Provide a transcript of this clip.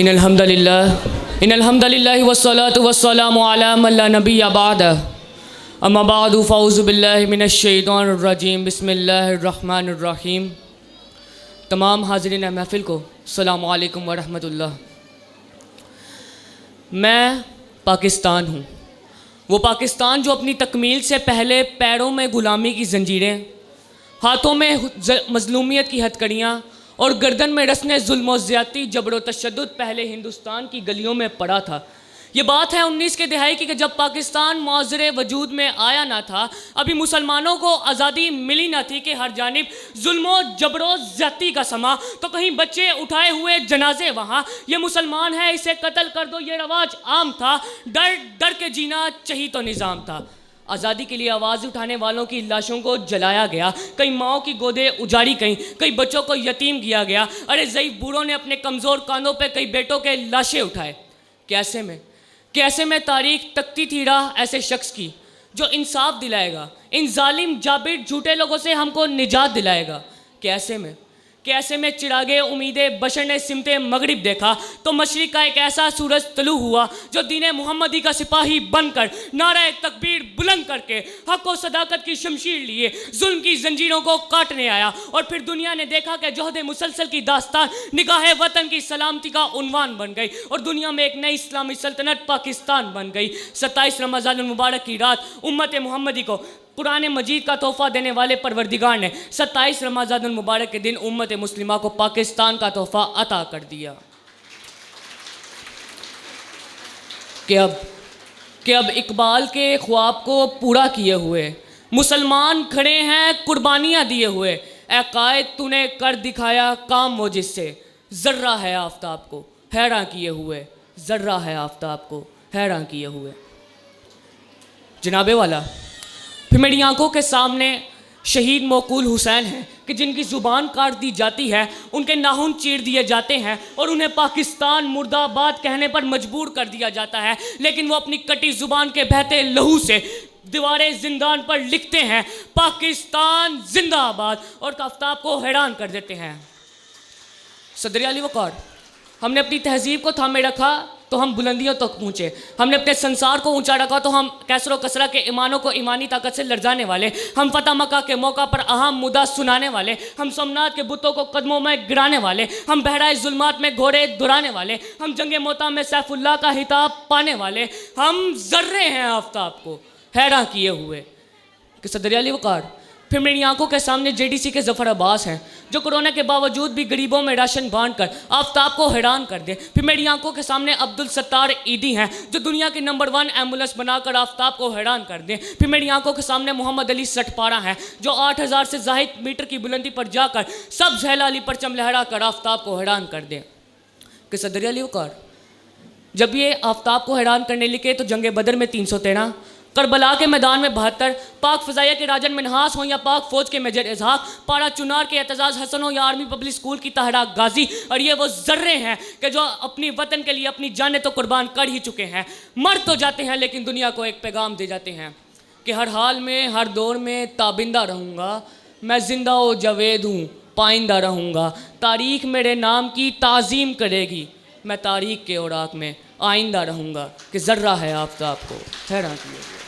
ان الحمد للہ والصلاة والسلام علی من لا نبی بعد اما بعد فاعوذ باللہ من الشیطان الرجیم بسم اللہ الرحمن الرحیم۔ تمام حاضرین محفل کو السلام علیکم ورحمۃ اللہ۔ میں پاکستان ہوں، وہ پاکستان جو اپنی تکمیل سے پہلے پیروں میں غلامی کی زنجیریں، ہاتھوں میں مظلومیت کی ہتھکڑیاں اور گردن میں رسنے ظلم و زیادتی، جبر و تشدد پہلے ہندوستان کی گلیوں میں پڑا تھا۔ یہ بات ہے 19 کے دہائی کی کہ جب پاکستان معاصرے وجود میں آیا نہ تھا، ابھی مسلمانوں کو آزادی ملی نہ تھی کہ ہر جانب ظلم و جبر و زیادتی کا سما، تو کہیں بچے اٹھائے ہوئے جنازے وہاں، یہ مسلمان ہے اسے قتل کر دو یہ رواج عام تھا، ڈر ڈر کے جینا چہی تو نظام تھا۔ آزادی کے لیے آواز اٹھانے والوں کی لاشوں کو جلایا گیا، کئی ماؤں کی گودیں اجاڑی گئیں، کئی بچوں کو یتیم کیا گیا، ارے ضعیف بوڑھوں نے اپنے کمزور کاندھوں پہ کئی بیٹوں کے لاشیں اٹھائے۔ کیسے میں تاریخ تکتی تھی راہ ایسے شخص کی جو انصاف دلائے گا، ان ظالم جابر جھوٹے لوگوں سے ہم کو نجات دلائے گا۔ کیسے میں چراغ امید بشر نے سمت مغرب دیکھا تو مشرق کا ایک ایسا سورج طلوع ہوا جو دین محمدی کا سپاہی بن کر نعرہ تکبیر بلند کر کے حق و صداقت کی شمشیر لیے ظلم کی زنجیروں کو کاٹنے آیا، اور پھر دنیا نے دیکھا کہ جوہد مسلسل کی داستان نگاہ وطن کی سلامتی کا عنوان بن گئی، اور دنیا میں ایک نئی اسلامی سلطنت پاکستان بن گئی۔ 27 رمضان المبارک کی رات امت محمدی کو قرآن مجید کا تحفہ دینے والے پروردگار نے 27 رمضان المبارک کے دن امت مسلمہ کو پاکستان کا تحفہ عطا کر دیا کہ اب اقبال کے خواب کو پورا کیے ہوئے مسلمان کھڑے ہیں قربانیاں دیے ہوئے، اے قائد تو نے کر دکھایا کام وہ جس سے ذرہ ہے آفتاب کو حیراں کیے ہوئے، ذرہ ہے آفتاب کو حیراں کیے ہوئے۔ جناب والا، پھر میری آنکھوں کے سامنے شہید موقول حسین ہیں کہ جن کی زبان کاٹ دی جاتی ہے، ان کے ناخن چیر دیے جاتے ہیں اور انہیں پاکستان مرد آباد کہنے پر مجبور کر دیا جاتا ہے، لیکن وہ اپنی کٹی زبان کے بہتے لہو سے دیواریں زندان پر لکھتے ہیں پاکستان زندہ آباد، اور آفتاب کو حیران کر دیتے ہیں۔ صدر علی وقار، ہم نے اپنی تہذیب کو تھامے رکھا تو ہم بلندیوں تک پہنچے، ہم نے اپنے سنسار کو اونچا رکھا تو ہم کیسر و کسرہ کے ایمانوں کو ایمانی طاقت سے لرزانے والے، ہم فتح مکہ کے موقع پر اہم مدعا سنانے والے، ہم سومناتھ کے بتوں کو قدموں میں گرانے والے، ہم بہرائے ظلمات میں گھوڑے دہرانے والے، ہم جنگ موتا میں سیف اللہ کا خطاب پانے والے، ہم ذرے ہیں آفتاب کو حیراں کیے ہوئے۔ کہ صدر علی وقار، پھر میری آنکھوں کے سامنے JDC کے ظفر عباس ہیں جو کورونا کے باوجود بھی غریبوں میں راشن بانٹ کر آفتاب کو حیران کر دے۔ پھر میری آنکھوں کے سامنے عبدالستار عیدی ہیں جو دنیا کی نمبر 1 ایمبولنس بنا کر آفتاب کو حیران کر دیں۔ پھر میری آنکھوں کے سامنے محمد علی سٹپارہ ہیں جو 8000 سے زائد میٹر کی بلندی پر جا کر سبز ہلالی پرچم لہرا کر آفتاب کو حیران کر دیں۔ کہ صدر علی وقار، جب یہ آفتاب کو حیران کرنے لکھے تو جنگ بدر میں 313، کربلا کے میدان میں 72، پاک فضائیہ کے راجن منہاس ہوں یا پاک فوج کے میجر اسحاق، پارا چنار کے اعتزاز حسن ہو یا آرمی پبلک اسکول کی طاہرہ غازی، اور یہ وہ ذرے ہیں کہ جو اپنی وطن کے لیے اپنی جانیں تو قربان کر ہی چکے ہیں، مر تو جاتے ہیں لیکن دنیا کو ایک پیغام دے جاتے ہیں کہ ہر حال میں ہر دور میں تابندہ رہوں گا، میں زندہ و جاوید ہوں پائندہ رہوں گا، تاریخ میرے نام کی تعظیم کرے گی، میں تاریخ کے اوراق میں آئندہ رہوں گا۔ کہ ذرہ ہے آفتاب کو حیران کیے۔